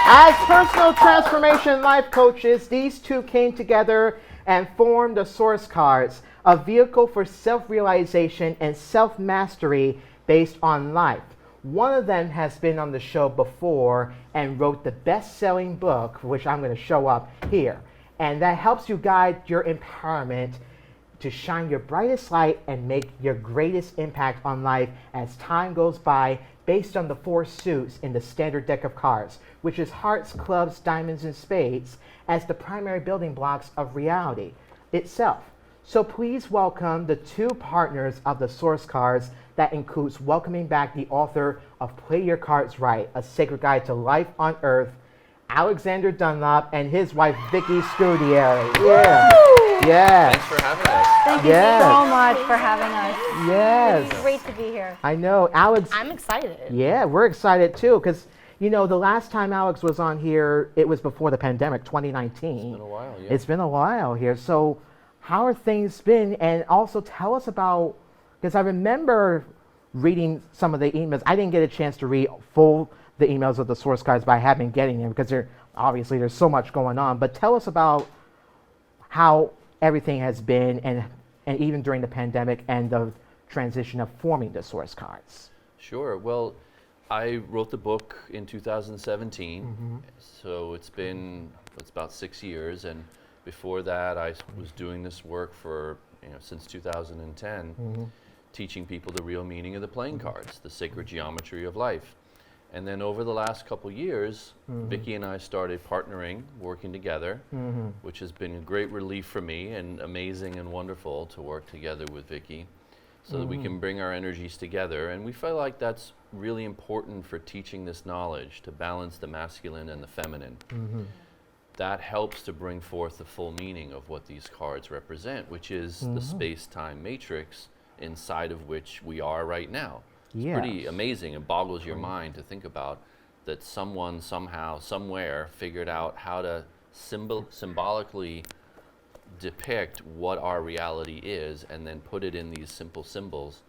As personal transformation life coaches, these two came together and formed the Source Cards, a vehicle for self-realization and self-mastery based on life. One of them has been on the show before and wrote the best-selling book, which I'm going to show up here. And that helps you guide your empowerment to shine your brightest light and make your greatest impact on life as time goes by, based on the 4 suits in the standard deck of cards, which is hearts, clubs, diamonds, and spades, as the primary building blocks of reality itself. So please welcome the 2 partners of the Source Cards. That includes welcoming back the author of Play Your Cards Right, A Sacred Guide to Life on Earth, Alexander Dunlop, and his wife, Viki Scudiery. Yeah. Yes. Thanks for having us. Thank you so much for having us. Yes. It's great to be here. I know. Alex. I'm excited. Yeah, we're excited too, because, you know, the last time Alex was on here, it was before the pandemic, 2019. It's been a while, yeah. It's been a while here. So how are things been? And also tell us about, because I remember reading some of the emails. I didn't get a chance to read the emails of the Source Cards, but I have been getting them because obviously there's so much going on. But tell us about how everything has been, and even during the pandemic and the transition of forming the Source Cards. Sure. Well, I wrote the book in 2017, so it's about 6 years, and before that I was doing this work for, since 2010, teaching people the real meaning of the playing cards, the sacred geometry of life. And then over the last couple years, Viki and I started partnering, working together, which has been a great relief for me and amazing and wonderful to work together with Viki so that we can bring our energies together. And we feel like that's really important for teaching this knowledge, to balance the masculine and the feminine. That helps to bring forth the full meaning of what these cards represent, which is the space-time matrix inside of which we are right now. It's pretty amazing. It boggles your mind to think about that someone somehow, somewhere, figured out how to symbolically depict what our reality is and then put it in these simple symbols.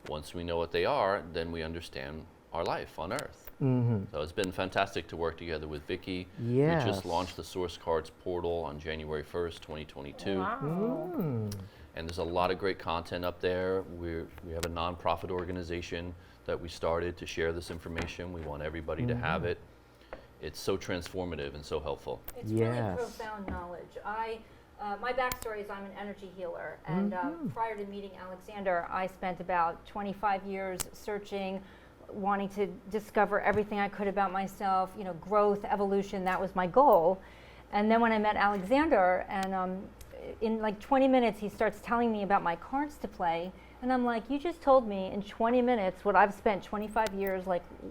Once we know what they are, then we understand our life on Earth. So it's been fantastic to work together with Viki. Yes. We just launched the Source Cards portal on January 1st, 2022. Wow. And there's a lot of great content up there. We have a nonprofit organization that we started to share this information. We want everybody to have it. It's so transformative and so helpful. It's really profound knowledge. My backstory is I'm an energy healer, and prior to meeting Alexander, I spent about 25 years searching, wanting to discover everything I could about myself, growth, evolution, that was my goal. And then when I met Alexander, and in like 20 minutes, he starts telling me about my cards to play. And I'm like, you just told me in 20 minutes what I've spent 25 years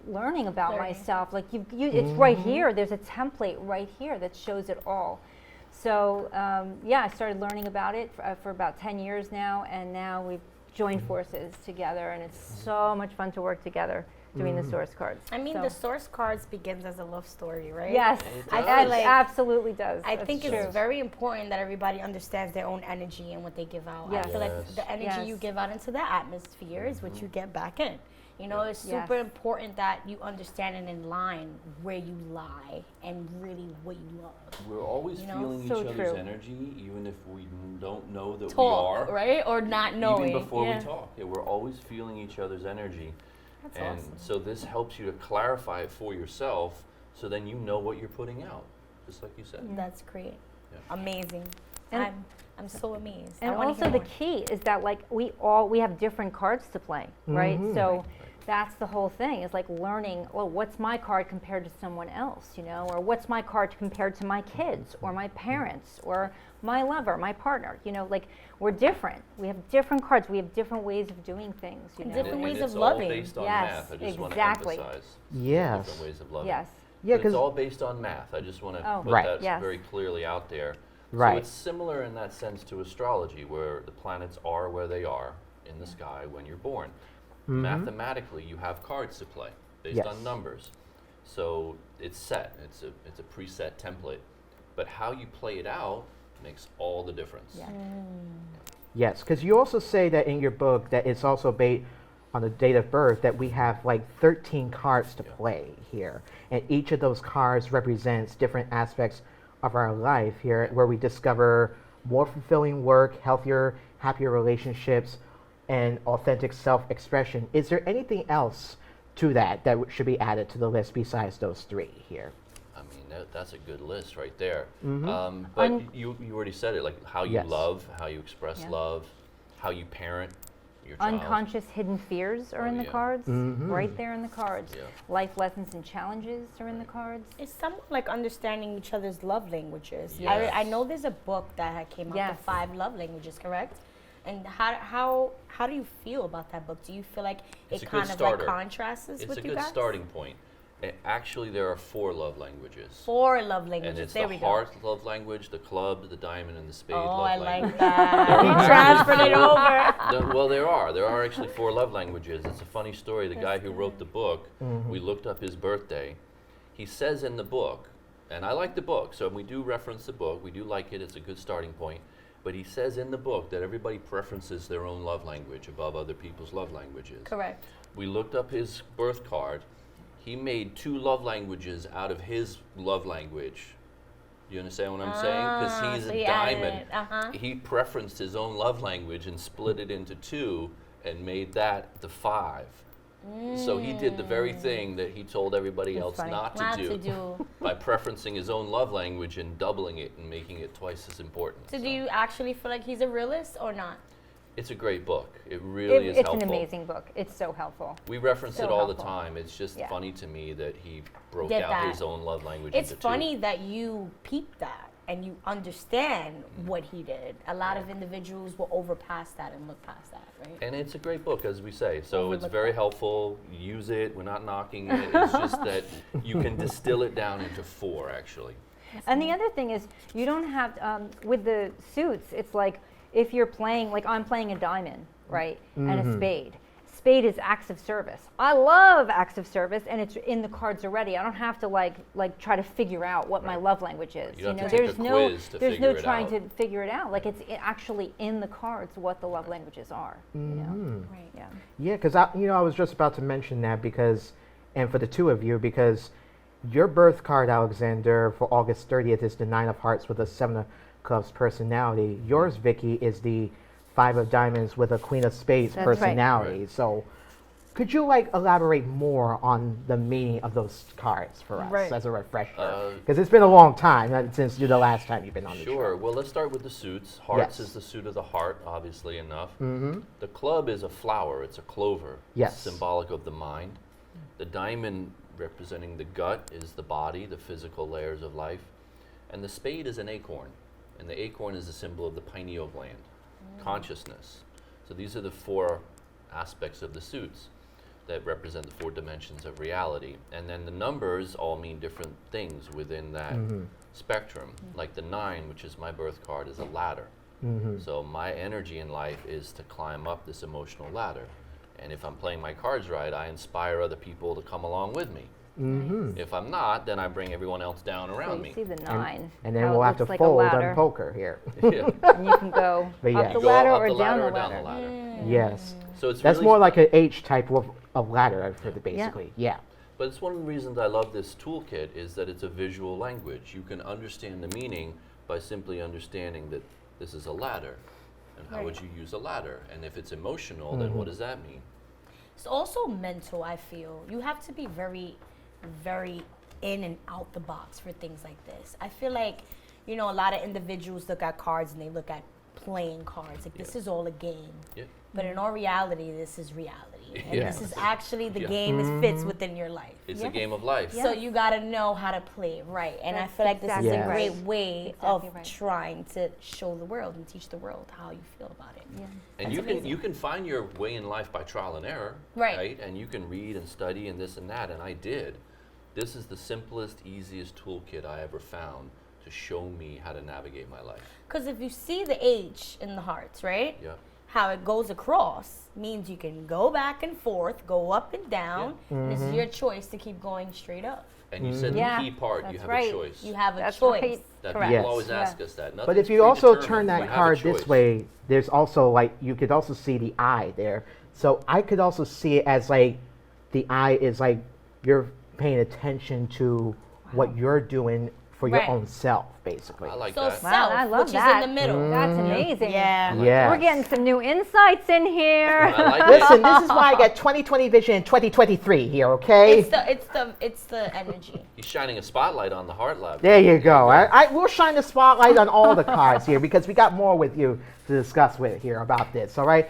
learning about myself. Like it's right here. There's a template right here that shows it all. So I started learning about it for about 10 years now, and now we've joined forces together, and it's so much fun to work together doing the Source Cards. I mean, the Source Cards begins as a love story, right? Yes, it absolutely does. I think it's very important that everybody understands their own energy and what they give out. Yes. I feel like the energy you give out into the atmosphere is what you get back in. It's super important that you understand and in line where you lie and really what you love. We're always feeling each other's energy, even if we don't know that we Talk, are. right? Or not knowing. Even before we talk. Yeah, we're always feeling each other's energy. That's and awesome. so this helps you to clarify it for yourself, so then you know what you're putting out, just like you said. That's great. Yeah. Amazing. And I'm so amazed. And also the key is that we have different cards to play, right? So that's the whole thing, is learning, what's my card compared to someone else, or what's my card compared to my kids or my parents or my lover, my partner, we're different. We have different cards. We have different ways of doing things, Different ways of It's loving. all based on math. I just want to emphasize. Yes. Different ways of loving. Yes. Yeah, But it's all based on math. I just want to put that very clearly out there. Right. So it's similar in that sense to astrology, where the planets are where they are in the sky when you're born. Mathematically, you have cards to play based on numbers. So it's set. It's a preset template. But how you play it out makes all the difference. Yeah. Yes, because you also say that in your book that it's also on the date of birth that we have like 13 cards to play here. And each of those cards represents different aspects of our life here, where we discover more fulfilling work, healthier, happier relationships, and authentic self-expression. Is there anything else to that should be added to the list besides those three here? I mean, that's a good list right there. But you already said it, like how you love, how you express love, how you parent your child. Unconscious hidden fears are in the cards, right there in the cards. Yeah. Life lessons and challenges are in the cards. It's somewhat like understanding each other's love languages. Yes. I know there's a book that came out, Yes. the 5 love languages, correct? And how do you feel about that book? Do you feel like It's it a good kind of like starter. contrasts with you guys? It's a good starting point. Actually, there are 4 love languages. 4 love And languages. it's There the we go. heart love language, the club, the diamond, and the spade Oh, love I language. like that. You transferred it over. Well, there are actually 4 love languages. It's a funny story. The guy who wrote the book, we looked up his birthday. He says in the book, and I like the book, so we do reference the book. We do like it. It's a good starting point. But he says in the book that everybody preferences their own love language above other people's love languages. Correct. We looked up his birth card. He made 2 love languages out of his love language. Do you understand what I'm saying? Because he's so a he added diamond. it, He preferenced his own love language and split it into 2 and made that the 5. So he did the very thing that he told everybody That's else funny. not to do by preferencing his own love language and doubling it and making it twice as important. So do you actually feel like he's a realist or not? It's a great book. It really is It's helpful. an amazing book. It's so helpful. We reference So it all the helpful. time. It's just Yeah. funny to me that he broke Did out that. his own love language It's into 2. funny that you peep that and you understand what he did. A lot of individuals will overpass that and look past that, right? And it's a great book, as we say. So it's Overlook very that. helpful. Use it. We're not knocking it. It's just that you can distill it down into 4, actually. And the other thing is, you don't have, with the suits, it's like if you're playing, like I'm playing a diamond, right, and a spade. Spade is acts of service. I love acts of service, and it's in the cards already. I don't have to like try to figure out what my love language is. You don't have to take a quiz to there's figure no it trying out. to figure it out. Like it's actually in the cards what the love languages are. You know? Right. Yeah. Yeah, because I was just about to mention that because, and for the 2 of you, because your birth card, Alexander, for August 30th is the 9 of Hearts with a 7 of Clubs personality. Yours, Vicky, is the 5 of Diamonds with a Queen of Spades That's right. personality. Right. So, could you elaborate more on the meaning of those cards for us Right. as a refresher? Because it's been a long time since the last time you've been on the show. Sure. Well, let's start with the suits. Hearts Yes. is the suit of the heart, obviously enough. The club is a flower. It's a clover. Yes. It's symbolic of the mind. The diamond, representing the gut, is the body, the physical layers of life. And the spade is an acorn. And the acorn is a symbol of the pineal gland, consciousness. So these are the 4 aspects of the suits that represent the 4 dimensions of reality. And then the numbers all mean different things within that spectrum. Like the 9, which is my birth card, is a ladder. So my energy in life is to climb up this emotional ladder. And if I'm playing my cards right, I inspire other people to come along with me. If I'm not, then I bring everyone else down So around you me. see the 9. And then how it we'll have to looks like a fold ladder, on poker here. Yeah. and you can go But yeah. up the You go ladder up or the down ladder the or down ladder. the ladder. Yes. So it's That's really more like an H type of ladder, I've heard it basically. Yeah. But it's one of the reasons I love this toolkit is that it's a visual language. You can understand the meaning by simply understanding that this is a ladder. And how would you use a ladder? And if it's emotional, then what does that mean? It's also mental, I feel. You have to be very, very in and out the box for things like this. I feel like, a lot of individuals look at cards and they look at playing cards. Like, this is all a game. Yeah. But in all reality, this is reality. And Yeah. this is actually the Yeah. game it fits within your life. It's a game of life. So you got to know how to play it right. And I That's feel like this is exactly a right. great way Exactly of right. trying to show the world and teach the world how you feel about it. Yeah. And you can find your way in life by trial and error. Right. And you can read and study and this and that, and I did. This is the simplest, easiest toolkit I ever found to show me how to navigate my life. Because if you see the H in the hearts, right? Yeah. How it goes across means you can go back and forth, go up and down. And it's your choice to keep going straight up. And you said Yeah, the key part, you that's have right. a choice. You have a That's choice. right. That Correct. people Yes. always ask Yes. us that. But if Nothing's you also turn predetermined. that You have a card this choice. way, there's also like you could also see the eye there. So I could also see it as like the eye is like you're paying attention to what you're doing for your Right. own self, basically. I like So that. Wow, self, I love which that. is in the middle. That's amazing. Yeah. like Yes. We're getting some new insights in here. I like Listen, it. this is why I get 20/20 vision in 2023 here, okay? It's the energy. He's shining a spotlight on the Heart Lab. There you go. We'll shine the spotlight on all the cards here because we got more with you to discuss with here about this, all right?